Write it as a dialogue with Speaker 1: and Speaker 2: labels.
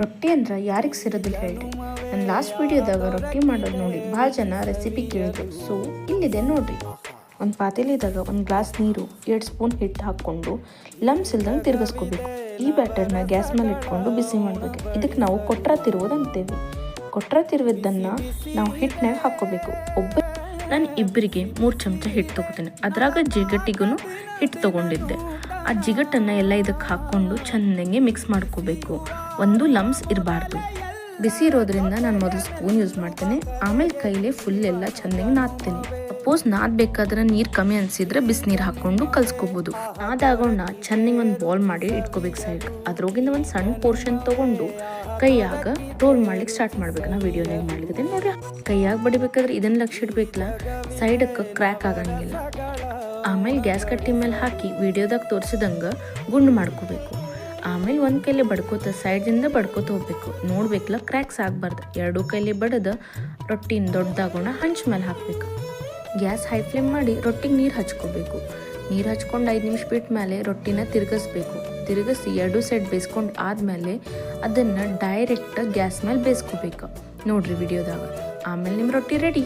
Speaker 1: ರೊಟ್ಟಿ ಅಂದ್ರೆ ಯಾರಿಗೆ ಸೇರೋದಿಲ್ಲ ಹೇಳ್ರಿ. ನನ್ನ ಲಾಸ್ಟ್ ವಿಡಿಯೋದಾಗ ರೊಟ್ಟಿ ಮಾಡೋದು ನೋಡಿ ಭಾಳ ಜನ ರೆಸಿಪಿ ಕೇಳಿದ್ರು. ಸೊ ಇಲ್ಲಿದೆ ನೋಡ್ರಿ. ಒಂದು ಪಾತ್ರೆಲಿದಾಗ ಒಂದು ಗ್ಲಾಸ್ ನೀರು, 2 ಸ್ಪೂನ್ ಹಿಟ್ಟು ಹಾಕ್ಕೊಂಡು ಲಮ್ಸ್ ಇಲ್ದಂಗೆ ತಿರುಗಿಸ್ಕೋಬೇಕು. ಈ ಬ್ಯಾಟರ್ನ ಗ್ಯಾಸ್ ಮೇಲೆ ಇಟ್ಕೊಂಡು ಬಿಸಿ ಮಾಡಬೇಕು. ಇದಕ್ಕೆ ನಾವು ಕೊಟ್ರ ತಿರುವುದು ಅಂತೇವೆ. ಕೊಟ್ರ ತಿರುವಿದ್ದನ್ನು ನಾವು ಹಿಟ್ಟಿನಾಗ ಹಾಕ್ಕೋಬೇಕು. ನಾನು ಇಬ್ಬರಿಗೆ 3 ಚಮಚ ಹಿಟ್ಟು ತೊಗೋತೀನಿ. ಅದ್ರಾಗ ಜಿಗಟ್ಟಿಗೂ ಹಿಟ್ಟು ತೊಗೊಂಡಿದ್ದೆ. ಆ ಜಿಗಟ್ಟನ್ನು ಎಲ್ಲ ಇದಕ್ಕೆ ಹಾಕ್ಕೊಂಡು ಚೆಂದಂಗೆ ಮಿಕ್ಸ್ ಮಾಡ್ಕೋಬೇಕು. ಒಂದು ಲಮ್ಸ್ ಇರಬಾರ್ದು. ಬಿಸಿ ಇರೋದ್ರಿಂದ ನಾನು ಮೊದಲು ಸ್ಪೂನ್ ಯೂಸ್ ಮಾಡ್ತೇನೆ, ಆಮೇಲೆ ಕೈಲೇ ಫುಲ್ ಎಲ್ಲ ಚೆಂದಂಗೆ ನಾದ್ತೇನೆ. ಸಪೋಸ್ ನಾದಬೇಕಾದ್ರೆ ನೀರು ಕಮ್ಮಿ ಅನಿಸಿದ್ರೆ ಬಿಸಿನೀರು ಹಾಕ್ಕೊಂಡು ಕಲ್ಸ್ಕೊಬೋದು. ನಾದಾಗೋಣ ಚೆಂದಂಗೆ ಒಂದು ಬಾಲ್ ಮಾಡಿ ಇಟ್ಕೋಬೇಕು ಸೈಡ್. ಅದ್ರೊಗಿಂದ ಒಂದು ಸಣ್ಣ ಪೋರ್ಷನ್ ತೊಗೊಂಡು ಕೈಯಾಗ ರೋಲ್ ಮಾಡ್ಲಿಕ್ಕೆ ಸ್ಟಾರ್ಟ್ ಮಾಡ್ಬೇಕು. ನಾ ವಿಡಿಯೋನಾಗ ಮಾಡ್ಲಿಕ್ಕೆ ನೋಡ್ರಿ. ಕೈಯಾಗ ಬಡಿಬೇಕಾದ್ರೆ ಇದನ್ನು ಲಕ್ಷ ಇಡಬೇಕಲ್ಲ, ಸೈಡಕ್ಕೆ ಕ್ರ್ಯಾಕ್ ಆಗಂಗಿಲ್ಲ. ಆಮೇಲೆ ಗ್ಯಾಸ್ ಕಟ್ಟಿ ಮೇಲೆ ಹಾಕಿ ವಿಡಿಯೋದಾಗ ತೋರಿಸಿದಂಗೆ ಗುಂಡು ಮಾಡ್ಕೋಬೇಕು. ಆಮೇಲೆ ಒಂದು ಕೈಲಿ ಬಡ್ಕೋತ ಸೈಡ್ದಿಂದ ಬಡ್ಕೋತ ಹೋಗ್ಬೇಕು. ನೋಡ್ಬೇಕಲ್ಲ, ಕ್ರ್ಯಾಕ್ಸ್ ಆಗಬಾರ್ದು. 2 ಕೈಲಿ ಬಡದ ರೊಟ್ಟಿನ ದೊಡ್ಡದಾಗೋಣ ಹಂಚ್ ಮೇಲೆ ಹಾಕಬೇಕು. ಗ್ಯಾಸ್ ಹೈ ಫ್ಲೇಮ್ ಮಾಡಿ ರೊಟ್ಟಿಗೆ ನೀರು ಹಚ್ಕೋಬೇಕು. ನೀರು ಹಚ್ಕೊಂಡು 5 ನಿಮಿಷ ಬಿಟ್ಟ ಮೇಲೆ ರೊಟ್ಟಿನ ತಿರುಗಿಸ್ಬೇಕು. ತಿರುಗಿಸಿ 2 ಸೈಡ್ ಬೇಯಿಸ್ಕೊಂಡು ಆದಮೇಲೆ ಅದನ್ನು ಡೈರೆಕ್ಟ್ ಗ್ಯಾಸ್ ಮೇಲೆ ಬೇಯಿಸ್ಕೋಬೇಕು ನೋಡ್ರಿ ವಿಡಿಯೋದಾಗ. ಆಮೇಲೆ ನಿಮ್ಮ ರೊಟ್ಟಿ ರೆಡಿ.